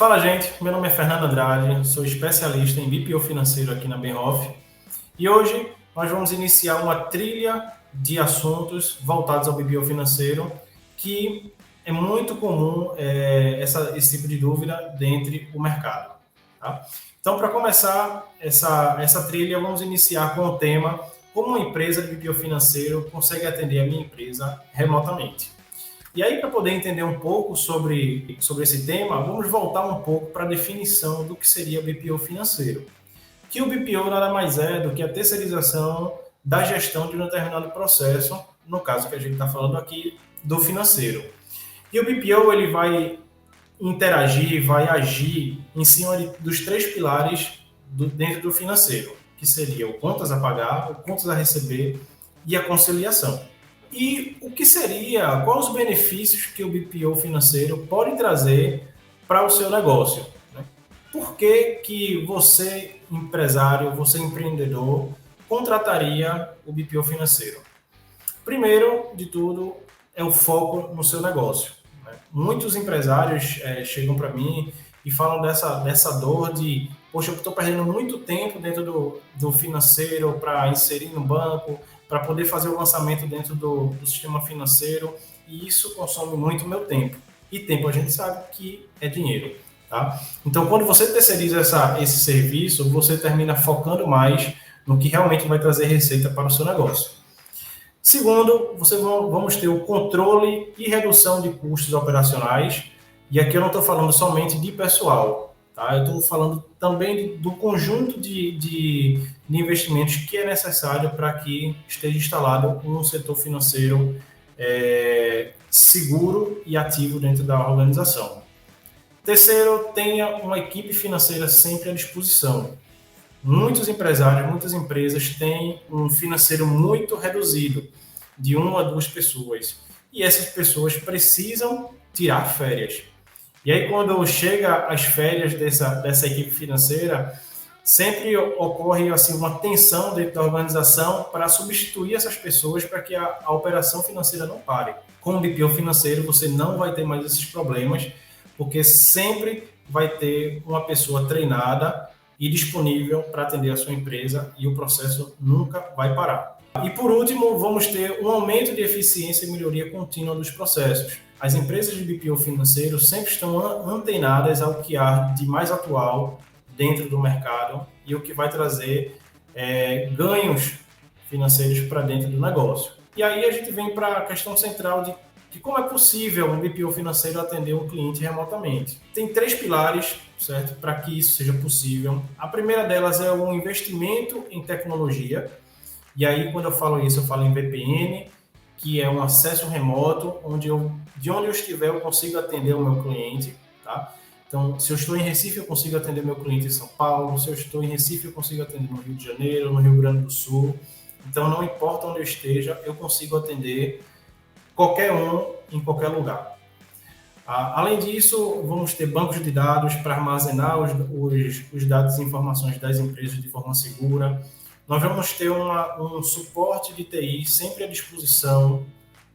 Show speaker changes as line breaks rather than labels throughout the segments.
Fala, gente. Meu nome é Fernando Andrade, sou especialista em BPO financeiro aqui na Benhoff e hoje nós vamos iniciar uma trilha de assuntos voltados ao BPO financeiro que é muito comum esse tipo de dúvida dentro do mercado. Tá? Então, para começar essa trilha, vamos iniciar com o tema: como uma empresa de BPO financeiro consegue atender a minha empresa remotamente. E aí, para poder entender um pouco sobre esse tema, vamos voltar um pouco para a definição do que seria BPO financeiro. Que o BPO nada mais é do que a terceirização da gestão de um determinado processo, no caso que a gente está falando aqui, do financeiro. E o BPO ele vai interagir, vai agir em cima dos três pilares dentro do financeiro, que seria o contas a pagar, o contas a receber e a conciliação. E o que seria, quais os benefícios que o BPO financeiro pode trazer para o seu negócio? Né? Por que você, empresário, você empreendedor, contrataria o BPO financeiro? Primeiro de tudo, é o foco no seu negócio. Né? Muitos empresários chegam para mim e falam dessa dor de, poxa, eu estou perdendo muito tempo dentro do financeiro para inserir no banco, para poder fazer o lançamento dentro do sistema financeiro, e isso consome muito meu tempo. E tempo a gente sabe que é dinheiro. Tá? Então, quando você terceiriza esse serviço, você termina focando mais no que realmente vai trazer receita para o seu negócio. Segundo, vamos ter o controle e redução de custos operacionais, e aqui eu não estou falando somente de pessoal, tá? Eu estou falando também do conjunto de investimentos que é necessário para que esteja instalado um setor financeiro seguro e ativo dentro da organização. Terceiro, tenha uma equipe financeira sempre à disposição. Muitos empresários, muitas empresas têm um financeiro muito reduzido, de 1 a 2 pessoas, e essas pessoas precisam tirar férias. E aí, quando chega as férias dessa equipe financeira, sempre ocorre assim, uma tensão dentro da organização para substituir essas pessoas para que a operação financeira não pare. Com o BPO financeiro, você não vai ter mais esses problemas, porque sempre vai ter uma pessoa treinada e disponível para atender a sua empresa e o processo nunca vai parar. E por último, vamos ter um aumento de eficiência e melhoria contínua dos processos. As empresas de BPO financeiro sempre estão antenadas ao que há de mais atual dentro do mercado e o que vai trazer ganhos financeiros para dentro do negócio. E aí a gente vem para a questão central de como é possível um BPO financeiro atender um cliente remotamente. Tem 3 pilares, certo, para que isso seja possível. A primeira delas é o investimento em tecnologia. E aí, quando eu falo isso, eu falo em VPN, que é um acesso remoto, de onde eu estiver, eu consigo atender o meu cliente, tá? Então, se eu estou em Recife, eu consigo atender meu cliente em São Paulo. Se eu estou em Recife, eu consigo atender no Rio de Janeiro, no Rio Grande do Sul. Então, não importa onde eu esteja, eu consigo atender qualquer um em qualquer lugar. Além disso, vamos ter bancos de dados para armazenar os dados e informações das empresas de forma segura. Nós vamos ter um suporte de TI sempre à disposição,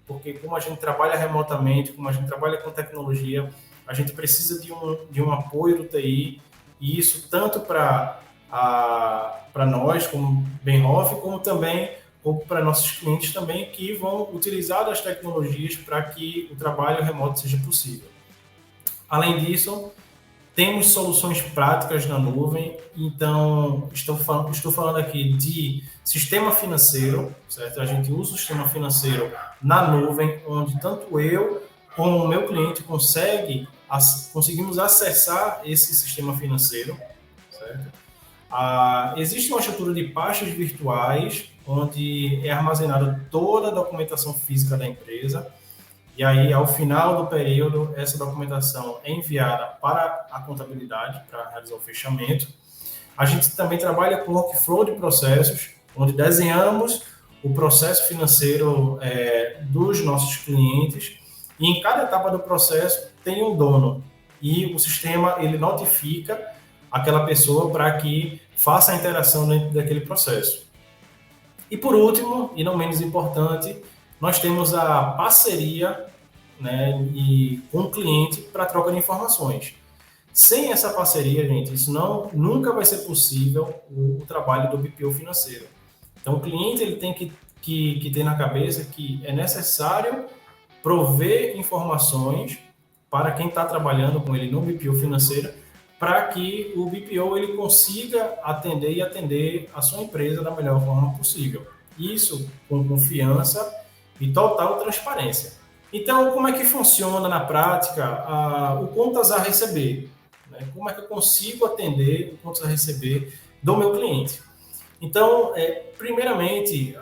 porque como a gente trabalha remotamente, como a gente trabalha com tecnologia, a gente precisa de um apoio do TI, e isso tanto para nós, como Benhoff, como também para nossos clientes também, que vão utilizar das tecnologias para que o trabalho remoto seja possível. Além disso, temos soluções práticas na nuvem, então estou falando aqui de sistema financeiro, certo? A gente usa o sistema financeiro na nuvem, onde tanto eu como o meu cliente conseguimos acessar esse sistema financeiro, certo? Existe uma estrutura de pastas virtuais, onde é armazenada toda a documentação física da empresa, e aí, ao final do período, essa documentação é enviada para a contabilidade, para realizar o fechamento. A gente também trabalha com workflow de processos, onde desenhamos o processo financeiro dos nossos clientes, e em cada etapa do processo tem um dono, e o sistema ele notifica aquela pessoa para que faça a interação dentro daquele processo. E por último, e não menos importante, nós temos a parceria, né, com o cliente para troca de informações. Sem essa parceria, gente, isso nunca vai ser possível o trabalho do BPO financeiro. Então, o cliente ele tem que ter na cabeça que é necessário prover informações para quem está trabalhando com ele no BPO financeiro, para que o BPO ele consiga atender a sua empresa da melhor forma possível. Isso com confiança e total transparência. Então, como é que funciona na prática o contas a receber? Né? Como é que eu consigo atender o contas a receber do meu cliente? Então, primeiramente,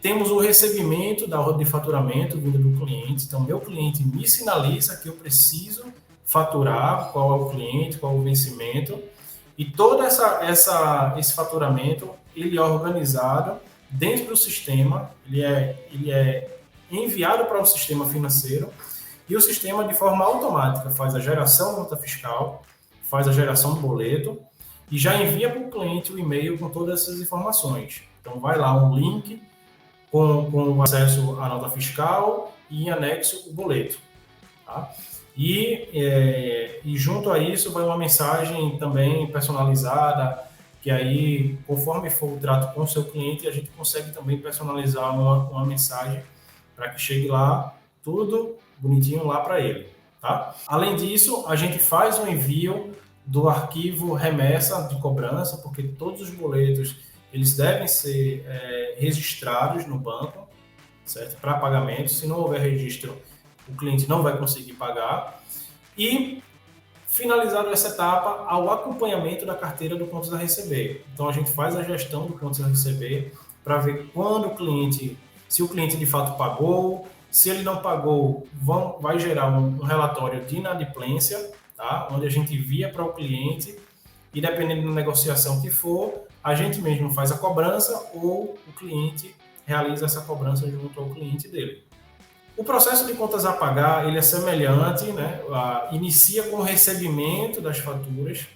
temos o recebimento da ordem de faturamento vindo do cliente. Então, meu cliente me sinaliza que eu preciso faturar, qual é o cliente, qual é o vencimento. E todo esse faturamento, ele é organizado dentro do sistema, ele é enviado para o sistema financeiro e o sistema, de forma automática, faz a geração da nota fiscal, faz a geração do boleto e já envia para o cliente o e-mail com todas essas informações. Então, vai lá um link com o acesso à nota fiscal e em anexo o boleto. Tá? E junto a isso vai uma mensagem também personalizada, que aí, conforme for o trato com o seu cliente, a gente consegue também personalizar uma mensagem para que chegue lá tudo bonitinho lá para ele. Tá? Além disso, a gente faz o envio do arquivo remessa de cobrança, porque todos os boletos eles devem ser registrados no banco, certo? Para pagamento. Se não houver registro, o cliente não vai conseguir pagar. E, finalizado essa etapa, ao acompanhamento da carteira do contas a receber. Então, a gente faz a gestão do contas a receber para ver quando o cliente, se o cliente de fato pagou, se ele não pagou, vai gerar um relatório de inadimplência, tá? Onde a gente envia para o cliente e, dependendo da negociação que for, a gente mesmo faz a cobrança ou o cliente realiza essa cobrança junto ao cliente dele. O processo de contas a pagar ele é semelhante, né? Inicia com o recebimento das faturas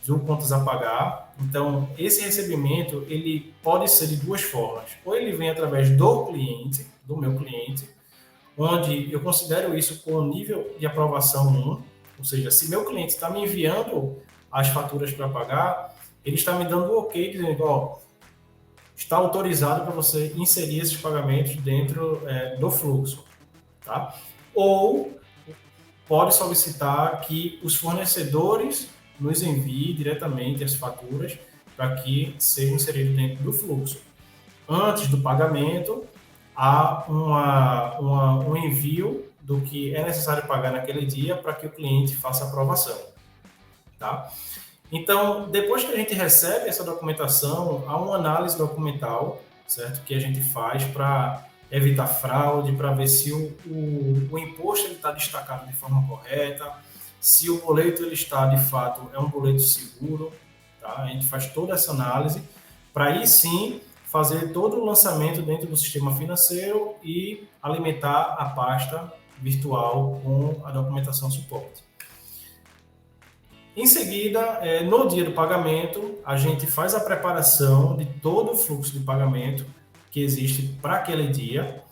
do contas a pagar. Então, esse recebimento ele pode ser de duas formas. Ou ele vem através do cliente, do meu cliente, onde eu considero isso com o nível de aprovação 1, ou seja, se meu cliente está me enviando as faturas para pagar, ele está me dando o ok, dizendo, ó, está autorizado para você inserir esses pagamentos dentro do fluxo. Tá? Ou pode solicitar que os fornecedores nos enviem diretamente as faturas para que sejam inseridos dentro do fluxo. Antes do pagamento, há um envio do que é necessário pagar naquele dia para que o cliente faça a aprovação. Tá? Então, depois que a gente recebe essa documentação, há uma análise documental, certo? Que a gente faz para evitar fraude, para ver se o imposto está destacado de forma correta, se o boleto ele está, de fato, é um boleto seguro. Tá? A gente faz toda essa análise para aí sim fazer todo o lançamento dentro do sistema financeiro e alimentar a pasta virtual com a documentação suporte. Em seguida, no dia do pagamento, a gente faz a preparação de todo o fluxo de pagamento que existe para aquele dia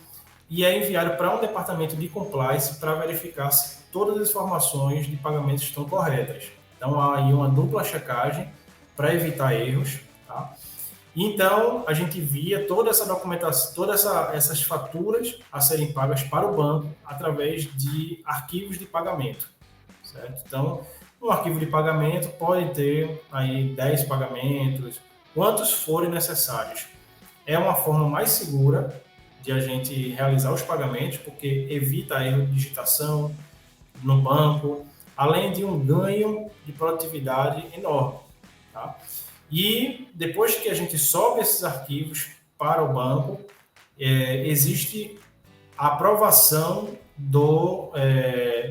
e é enviado para um departamento de compliance para verificar se todas as informações de pagamento estão corretas. Então, há aí uma dupla checagem para evitar erros. Tá? Então, a gente envia toda essa documentação, essas faturas a serem pagas para o banco através de arquivos de pagamento. Certo? Então, um arquivo de pagamento pode ter aí 10 pagamentos, quantos forem necessários. É uma forma mais segura de a gente realizar os pagamentos, porque evita erro de digitação no banco, além de um ganho de produtividade enorme. Tá? E depois que a gente sobe esses arquivos para o banco, existe a aprovação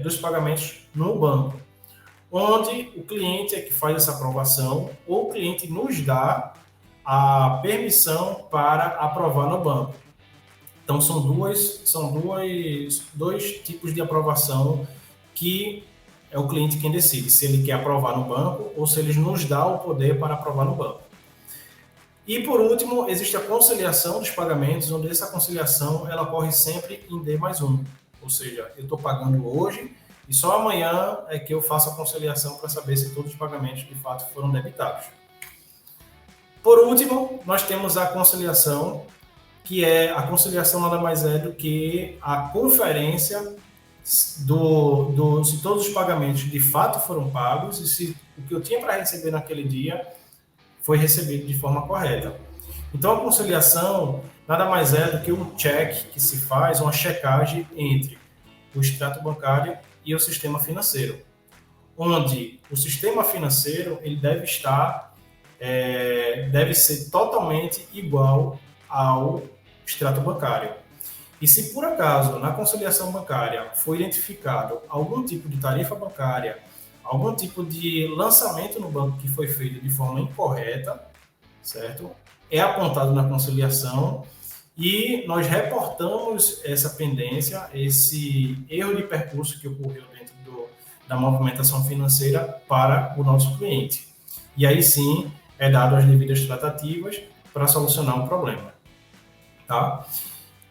dos pagamentos no banco, onde o cliente é que faz essa aprovação, ou o cliente nos dá a permissão para aprovar no banco. Então, são dois tipos de aprovação que é o cliente quem decide, se ele quer aprovar no banco ou se ele nos dá o poder para aprovar no banco. E, por último, existe a conciliação dos pagamentos, onde essa conciliação ela ocorre sempre em D+1. Ou seja, eu estou pagando hoje e só amanhã é que eu faço a conciliação para saber se todos os pagamentos de fato foram debitados. Por último, nós temos a conciliação, que a conciliação nada mais é do que a conferência se todos os pagamentos de fato foram pagos e se o que eu tinha para receber naquele dia foi recebido de forma correta. Então, a conciliação nada mais é do que um check que se faz, uma checagem entre o extrato bancário e o sistema financeiro, onde o sistema financeiro ele deve estar, deve ser totalmente igual ao extrato bancário. E se por acaso na conciliação bancária foi identificado algum tipo de tarifa bancária, algum tipo de lançamento no banco que foi feito de forma incorreta, certo? É apontado na conciliação e nós reportamos essa pendência, esse erro de percurso que ocorreu dentro da movimentação financeira para o nosso cliente. E aí sim é dado as devidas tratativas para solucionar o problema. Tá?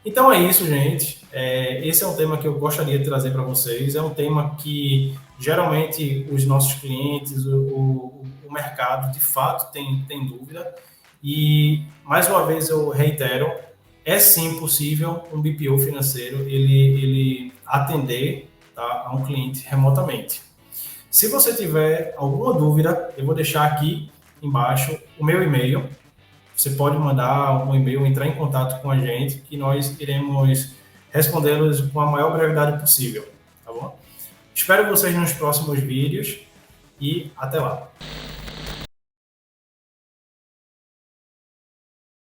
Então é isso, gente. Esse é um tema que eu gostaria de trazer para vocês. É um tema que geralmente os nossos clientes, o mercado, de fato, tem dúvida. E, mais uma vez, eu reitero, é sim possível um BPO financeiro ele atender, tá, a um cliente remotamente. Se você tiver alguma dúvida, eu vou deixar aqui embaixo o meu e-mail. Você pode mandar um e-mail, entrar em contato com a gente, que nós iremos respondê-los com a maior brevidade possível, tá bom? Espero vocês nos próximos vídeos e até lá.